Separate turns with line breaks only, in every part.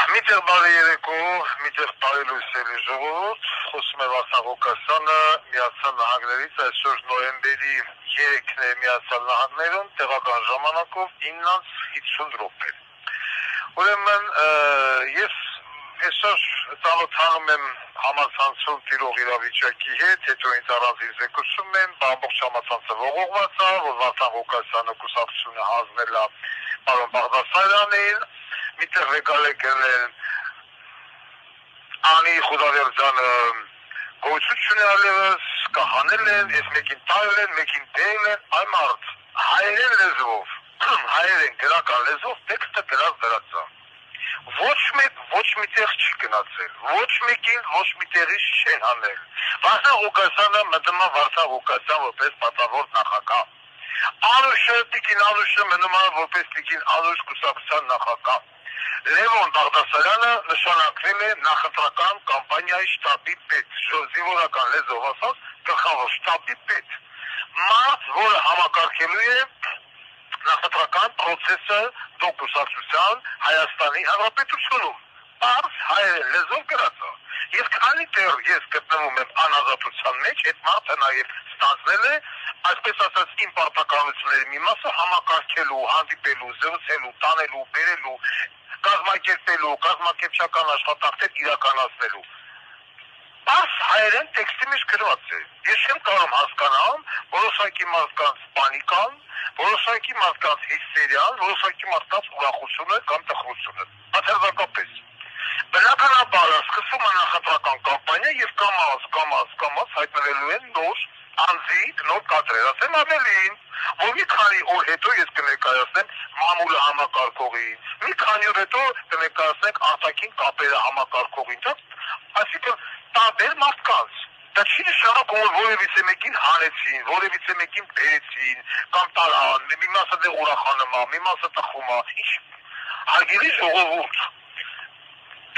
Միտեղ բարի երեկո, միտեղ բարի լույսերի ժողովուրդ, խոսում է Վարդան Ղուկասյանը Միացյալ Նահանգներից, այսօր նոյեմբերի 3-ն է Միացյալ Նահանգներում, տեղական ժամանակով 9:50 Ուրեմն ես այսօր ծանոթանում եմ համացանցում տիրող իրավիճակի հետ, հետո ինձ առանձին զեկուցում եմ, ամբողջ համացանցը ողողված է, որ Վարդան Ղուկասյանը կուսակցությունը հանձնել է պարոն Բաղդասարյանին, միտեղ եկալ են Անի Խուդավերձյանը գոյություն ալևս, կահանել են, ես մեկին տարել են, մեկին դել են, այ մարդ, հայերեն լեզվով, հայերեն գրական լեզվով տեքստը գրած դրած է։ Ոչ մի տեղ չի գնացել, ոչ մեկին ոչ մի տեղից չեն հանել։ Վարդան Ղուկասյանը մտնում է Վարդան Ղուկասյան որպես պատվավոր նախագահ։ Անուշը, Տիկին Անուշը մնում է որպես Տիկին Անուշ կուսակցության նախագահ։ Լևոն Բաղդասարյանը նշանակվել է նախընտրական կամպանիայի շտաբի պետ, զինվորական լեզվով ասած գլխավոր շտաբի պետ։ Մարդ, որը համակարգելու է նախընտրական պրոցեսը կուսակցության Հայաստանի Հանրապետությունում։ Պարզ հայերեն լեզվով գրած է։ Եվ քանի դեռ ես գտնվում եմ անազատության մեջ, այդ մարդը նաև ստանձնել է, այսպես ասած, իմ պարտականությունների մի մասը համակարգելու, հանդիպելու, զրուցելու, տանելու, բերելու, կազմակերպելու, կազմակերպչական աշխատանքներ իրականացնելու։ Պարզ հայերեն տեքստի մեջ գրված է։ Ես չեմ կարող հասկանալ որոշակի մարդկանց պանիկան, որոշակի մարդկանց հիստերիան, որոշակի մարդկանց ուրախությունը կամ տխրությունը։ Բացարձակապես։ Բնականաբար սկսվում է նախընտրական կամպանիա եւ կամաց հայտնվելու են նոր անձիկ, նոր կադրեր, ասեմ ավելին, որ մի քանի օր հետո ես կներկայացնեմ մամուլը համակարգողին, մի քանի օր հետո կներկայացնենք արտաքին կապերը համակարգողին, այսինքն տարբեր մարդկանց։ Դա չի նշանակում, որ որևիցե մեկին հանեցին, որևիցե մեկին բերեցին, կամ տարան, մի մասը դեղ ուրախանում է, մի մասը տխրում է, ինչ հարգելի ժողովուրդ։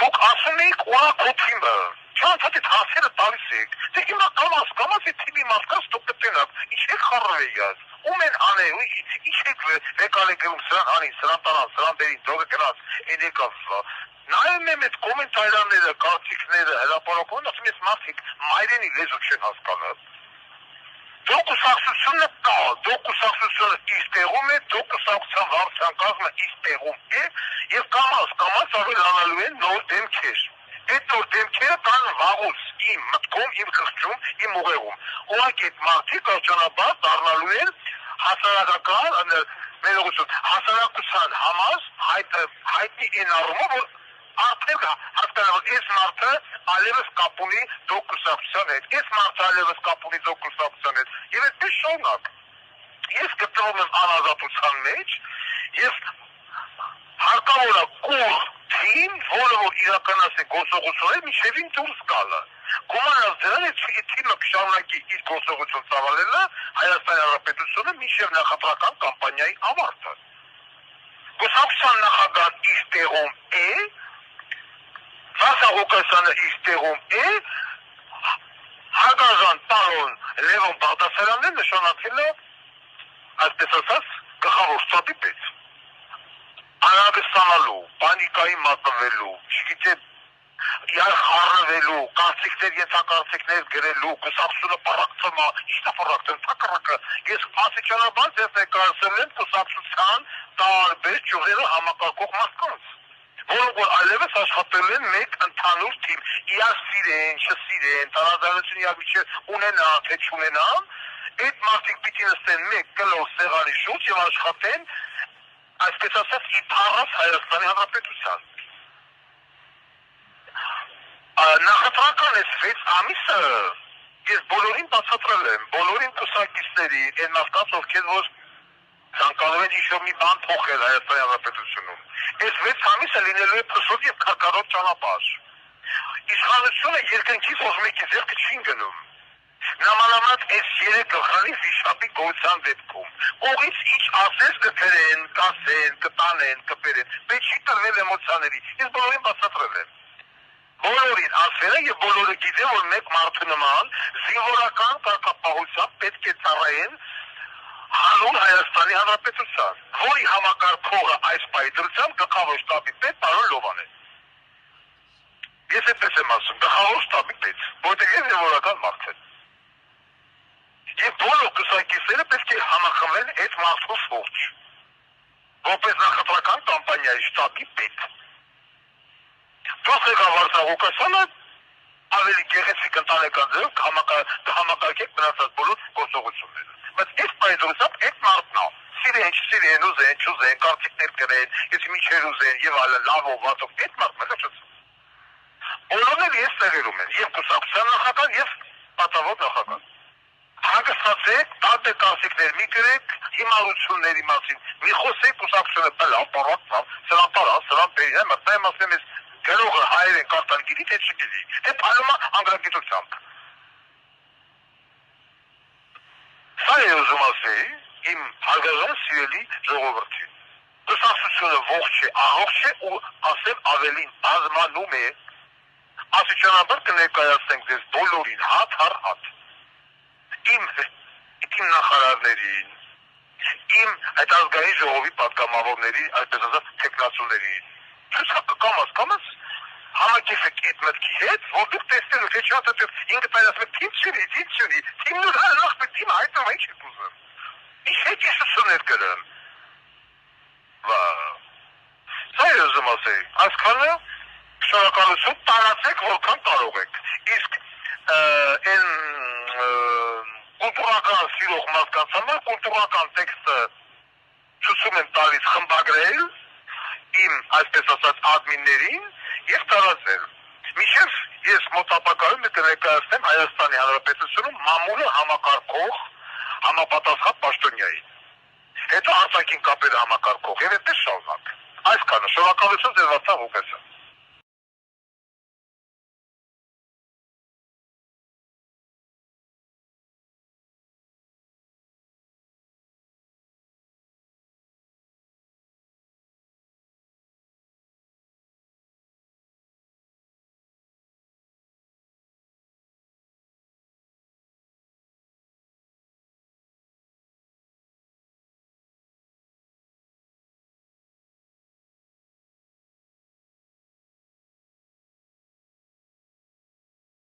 Դուք ասում եք ուրախոթիմը, չանց այդ հասերը տալիս եք, դե հիմա կամաց այդ թիմի մարդկանց դուք կտենաք, ինչ եք խառնվեյաց, ում են հանել, ինչ եք եկալ եք գրում սրան հանին, սրան տարան, սրան բերին, դողը կնած, են եկավ, նայում եմ այդ կոմենտարյանները, կարծիքները, հրապարակումն, ասում ես մարդիկ մայրենի լեզու չեն հասկանում։ Դուք կուսակցությունը կա, դուք կուսակցությունը իր տեղում է, դուք կուսակցության վարչության կազմը իր տեղում է եւ կամաց ավելանալու են նոր դեմքեր։ Այդ նոր դեմքերը կան վաղուց իմ մտքում, իմ խղճում, իմ ուղեղում։ Ուղղակի այդ մարդիկ արջանաբար դառնալու են հասարակական, հասարակության համար հայտնի են առումով, որ արդեն հասկանալու այս մարդը այլևս կապ ունի դուք կուսակցության հետ, այս մարդը այլևս կապ ունի դուք կուսակցության հետ, եւ այդպես շարունակ։ Ես գտնվում եմ անազատության մեջ, եւ հարկավոր է կուր թիմ, որը որ իրականացնի գործողությունները մինչեւ դուրս գալը։ Գումարած դրան այդ թիմը կշարունակի իր գործողություն ծավալելը Հայաստանի Հանրապետությունը մինչեւ նախընտրական կամպանիայի ավարտը։ Կուսակցության նախագահն իր տեղում է, Վարդան Ղուկասյանը իր տեղում է, հարգարժան պարոն Լևոն Բաղդասարյանն նշանակել է, այսպես ասած, գլխավոր շտաբի պետ։ Անհանգստանալու, պանիկայի մատնվելու, չգիտեմ, իրար խառնվելու, կարծիքներ, ենթակարծիքներ գրելու, կուսակցությունը պառակտվում է, ի՞նչն է պառակտվում, հակառակը, ես աստիճանաբար ձեզ ներկայացրել եմ կուսակցության տարբեր ճյուղերը համակարգող մարդկանց, որոնք որ այլևս աշխատել են մեկ ընդհանուր թիմ, իրար սիրեն, չսիրեն, տարաձայնություն իրար միջև ունենան, թե չունենան, այդ մարդիկ պիտի նստեն մեկ կլոր սեղանի շուրջ եւ աշխատեն, այսպես ասած, իբարս Հայաստանի Հանրապետության։ Նախընտրական այս 6 ամիսը ես բոլորին բացատրել եմ, բոլորին կուսակիցների, այն մարդկանց, ովքեր որ ցանկանում են ինչ-որ մի բան փոխել Հայաստանի Հանրապետությունում։ Այս 6 ամիսը լինելու է փշոտ եւ քարքարոտ ճանապարհ։ Իշխանությունը երկնքից ոչ մեկի ձեռքը չի գնում։ Նամանավանդ այս 3 գլխանի վիշապի գոյության դեպքում կողից ինչ ասես կգրեն, կասեն, կտանեն, կբերեն, բայց չի տրվել էմոցիաների։ Ես բոլորին բացատրել եմ։ Բոլորին ասել է եւ բոլորը գիտեն, որ մեկ մարդու նման զինվորական կարգապահությամբ պետք է ծառայեն հանուն Հայաստանի Հանրապետության, որի համակարգողը այս պայծրությամբ գլխավոր շտաբի պետ պարոն Լովան է։ Ես այդպես եմ ասում, գլխավոր շտաբի պետ, որտեղ ես զինվորական մարդ եմ։ Եվ բոլոր կուսակիցները պետք է համախմբվեն այդ մարդու շուրջ, որպես նախընտրական կամպանիայի շտաբի պետ։ Դուք ղեկավար Ղուկասյանը ավելի գեղեցիկ ընտանեկան ձևով կհամակարգեք մնացած բոլոր գործողությունները։ Բայց այս պայծառությամբ այդ մարդն է։ Սիրեն, ուզեն, չուզեն, կարծիքներ կրեն, եթե միջեր ուզեն եւ այլն, լավով, վատով, այդ մարդն է լճացում։ Բոլորն էլ ես տեղերում են, եւ կուսակցության նախագահ, եւ պատվավոր նախագահ։ Հանգստացեք, տարբեր կարծիքներ մի գրեք, հիմարությունների մասին, մի խոսեք կուսակցությունը բլա, պարոտ, սրան տարա, սրան բերի, մտնեմ ասեմ ես գրողը հայերեն կարդալ գիտի, թե չգիտի, թե պալումա անգրագիտությամբ։ Սա է ուզում ասեի, իմ հարգարժան սիրելի ժողովրդին։ Կուսակցությունը ողջ է, առողջ է ու ասեմ ավելին բազմանում է, աստիճանաբար կներկայացնենք ձեզ բոլորին հատ առ հատ։ Իմ նախարարներին, իմ այդ ազգային ժողովի պատգամավորների, այսպես ասած, տեխնացուներին, կամաց համակերպեք այդ մտքի հետ, որ դուք տեսնելու, թե չհատը ինքը պայրասում եք, թիմ չունի, թիմն ու հալախ թիմ հայտնով ինչ եք ուզում։ Ինչ հետիսություններ կրեմ։ Սա է ուզում ասեի, այսքանը շնորհակալություն տարածեք, որքան կարող եք։ Իսկ այն կուլտուրական սիրող մարդկանց համար կուլտուրական տեքստը ցույց են տալիս խմբագրել իմ, այսպես ասած, ադմիններին եւ տարածել։ Մինչեւ ես մոտապակայում կներկայացնեմ Հայաստանի Հանրապետությունում մամուլը համակարգող համապատասխան պաշտոնյային։ Հետո արտաքին կապերը համակարգող եւ այդպես շարունակ։ Այսքանը շնորհակալություն ձեր Վարդան Ղուկասյան։